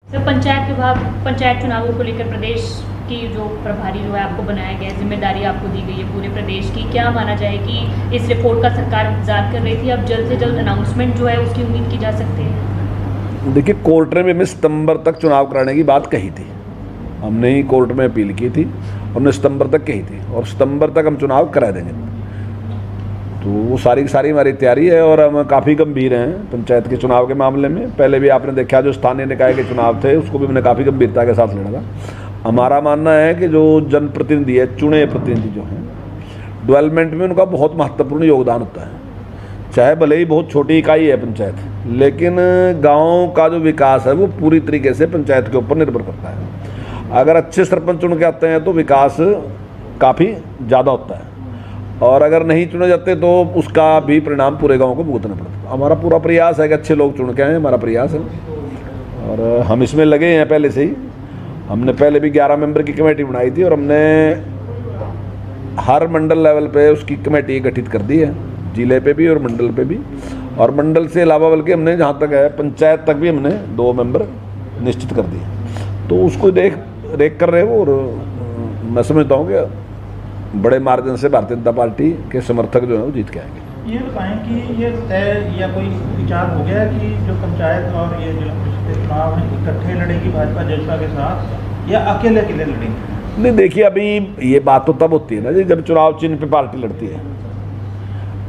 Sir, panchayat विभाग पंचायत चुनावों को लेकर प्रदेश की जो प्रभारी जो है आपको बनाया गया है, जिम्मेदारी आपको दी गई है पूरे प्रदेश की, क्या माना जाए कि इस रिपोर्ट का सरकार इंतजार कर रही थी, अब जल्द से जल्द अनाउंसमेंट जो है उसकी उम्मीद की जा सकती है? देखिए, कोर्ट ने में सितंबर तक चुनाव कराने की बात कही थी, हमने ही कोर्ट में अपील की थी, हमने सितंबर तक कही थी और सितंबर तक हम चुनाव करा देंगे। तो वो सारी की सारी हमारी तैयारी है और हम काफ़ी गंभीर हैं पंचायत के चुनाव के मामले में। पहले भी आपने देखा जो स्थानीय निकाय के चुनाव थे उसको भी मैंने काफ़ी गंभीरता के साथ लड़ा था। हमारा मानना है कि जो जनप्रतिनिधि है, चुने प्रतिनिधि जो हैं, डेवलपमेंट में उनका बहुत महत्वपूर्ण योगदान होता है। चाहे भले ही बहुत छोटी इकाई है पंचायत, लेकिन गाँव का जो विकास है वो पूरी तरीके से पंचायत के ऊपर निर्भर करता है। अगर अच्छे सरपंच चुन के आते हैं तो विकास काफ़ी ज़्यादा होता है, और अगर नहीं चुने जाते तो उसका भी परिणाम पूरे गांव को भुगतना पड़ता है। हमारा पूरा प्रयास है कि अच्छे लोग चुन के आए, हमारा प्रयास है और हम इसमें लगे हैं पहले से ही। हमने पहले भी 11 मेंबर की कमेटी बनाई थी और हमने हर मंडल लेवल पे उसकी कमेटी गठित कर दी है, जिले पे भी और मंडल पे भी। और मंडल से अलावा बल्कि हमने जहाँ तक है पंचायत तक भी हमने 2 मेंबर निश्चित कर दिए। तो उसको देख कर रहे हो और मैं समझता हूँ कि बड़े मार्जिन से भारतीय जनता पार्टी के समर्थक जो है वो जीत के आएंगे। ये बताएं कि ये तय या कोई विचार हो गया कि जो पंचायत और ये जिला परिषद के चुनाव हैं इकट्ठे लड़ेगी भाजपा जजपा के साथ या अकेले अकेले लड़ेंगे? नहीं, देखिए, अभी ये बात तो तब होती है ना जी जब चुनाव चिन्ह पे पार्टी लड़ती है।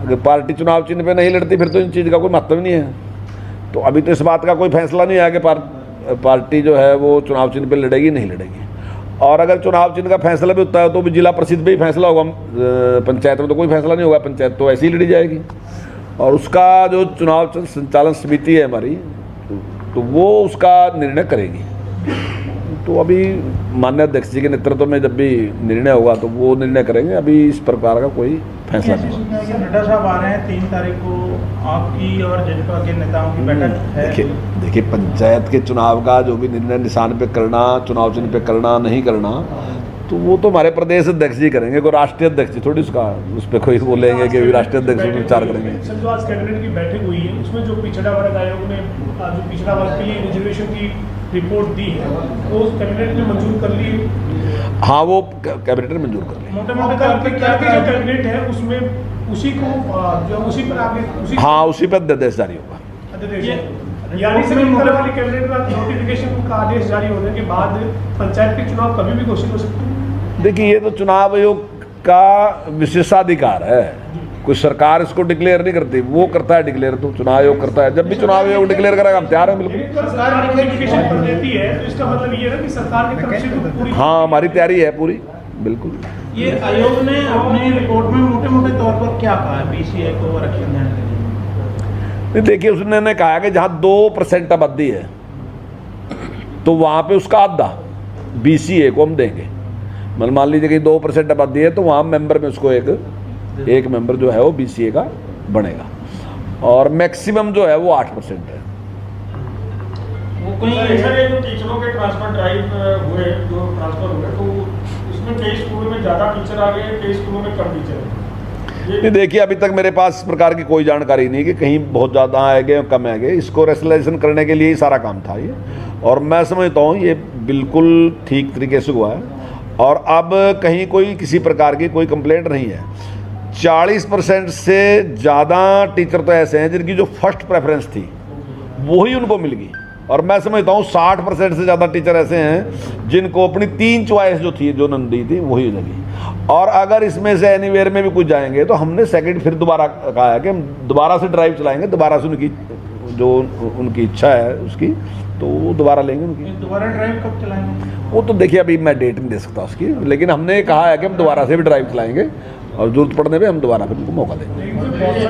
अगर पार्टी चुनाव चिन्ह पे नहीं लड़ती फिर तो इन चीज़ का कोई महत्व नहीं है। तो अभी तो इस बात का कोई फैसला नहीं आया कि पार्टी जो है वो चुनाव चिन्ह पे लड़ेगी नहीं लड़ेगी। और अगर चुनाव चिन्ह का फैसला भी होता है तो भी जिला परिषद पे ही फैसला होगा, पंचायत में तो कोई फैसला नहीं होगा। पंचायत तो ऐसे ही लड़ी जाएगी और उसका जो चुनाव संचालन समिति है हमारी, तो वो उसका निर्णय करेगी। तो अभी माननीय अध्यक्ष जी के नेतृत्व में जब भी निर्णय होगा तो वो निर्णय करेंगे। अभी इस प्रकार का कोई फैसला नहीं होगा। नड्डा साहब आ रहे हैं 3 तारीख को, आपकी और जजपा के नेताओं की बैठक है। देखिए, पंचायत के चुनाव का जो भी निर्णय निशान पे करना, चुनाव चिन्ह पे करना नहीं करना, तो वो तो हमारे प्रदेश अध्यक्ष जी करेंगे। कोई राष्ट्रीय अध्यक्ष जी थोड़ी उसका उस पर कोई बोलेंगे कि राष्ट्रीय अध्यक्ष विचार करेंगे। सर, जो आज कैबिनेट की बैठक हुई है उसमें जो पिछड़ा वर्ग आयोग ने जो पिछड़ा वर्ग के लिए रिजर्वेशन की रिपोर्ट दी है वो कैबिनेट ने मंजूर कर ली है। हाँ, वो कैबिनेट ने मंजूर कर ली। मोटे-मोटे जो कैबिनेट है उसमें उसी को जो उसी पर आगे हाँ, उसी पर अध्यादेश जारी होगा। यानी सर, वाली कैबिनेट में नोटिफिकेशन का आदेश जारी होने के बाद पंचायत के चुनाव कभी भी घोषित हो सकते हैं? देखिए, ये तो चुनाव आयोग का विशेषाधिकार है, कोई सरकार इसको डिक्लेयर नहीं करती, वो करता है डिक्लेयर, तो चुनाव आयोग करता है। जब भी चुनाव आयोग डिक्लेयर करेगा हम तैयार हैं बिल्कुल। सरकार नोटिफिकेशन कर देती है तो इसका मतलब ये है कि सरकार की तरफ से तो पूरी हाँ, हमारी तैयारी है पूरी, बिल्कुल। ये आयोग ने अपनी रिपोर्ट में मोटे मोटे तौर पर क्या कहा है बीसीए को आरक्षण देने के लिए? देखिए, उसने कहा कि जहाँ 2% आबादी है तो वहाँ पे उसका आधा BCA को हम देंगे। मतलब मान लीजिए कि 2% आबादी है तो वहाँ मेंबर में उसको एक मेंबर जो है वो BCA का बनेगा और मैक्सिमम जो है वो 8% है। वो कोई ऐसा है जो टीचरों के ट्रांसफर ड्राइव हुए जो ट्रांसफर हुए तो इसमें कई स्कूलों में ज़्यादा टीचर आ गए, कई स्कूलों में कम टीचर है। नहीं, देखिए, अभी तक मेरे पास इस प्रकार की कोई जानकारी नहीं कि कहीं बहुत ज़्यादा आए गए कम आए गए। इसको रेशनलाइजेशन करने के लिए ही सारा काम था ये, और मैं समझता हूँ ये बिल्कुल ठीक तरीके से हुआ है और अब कहीं कोई किसी प्रकार की कोई कंप्लेंट नहीं है। 40% से ज़्यादा टीचर तो ऐसे हैं जिनकी जो फर्स्ट प्रेफरेंस थी वही उनको मिल गई, और मैं समझता हूँ 60% से ज़्यादा टीचर ऐसे हैं जिनको अपनी 3 चॉइस जो थी, जो नंदी थी, वही लगी। और अगर इसमें से एनीवेयर में भी कुछ जाएंगे तो हमने सेकंड फिर दोबारा कहा है कि हम दोबारा से ड्राइव चलाएंगे, दोबारा से उनकी जो उनकी इच्छा है उसकी, तो वो दोबारा लेंगे उनकी। दोबारा ड्राइव कब चलाएंगे? वो तो देखिए, अभी मैं डेट नहीं दे सकता उसकी, लेकिन हमने कहा है कि हम दोबारा से भी ड्राइव चलाएंगे और जरूरत पड़ने पे हम दोबारा फिर उनको मौका देंगे।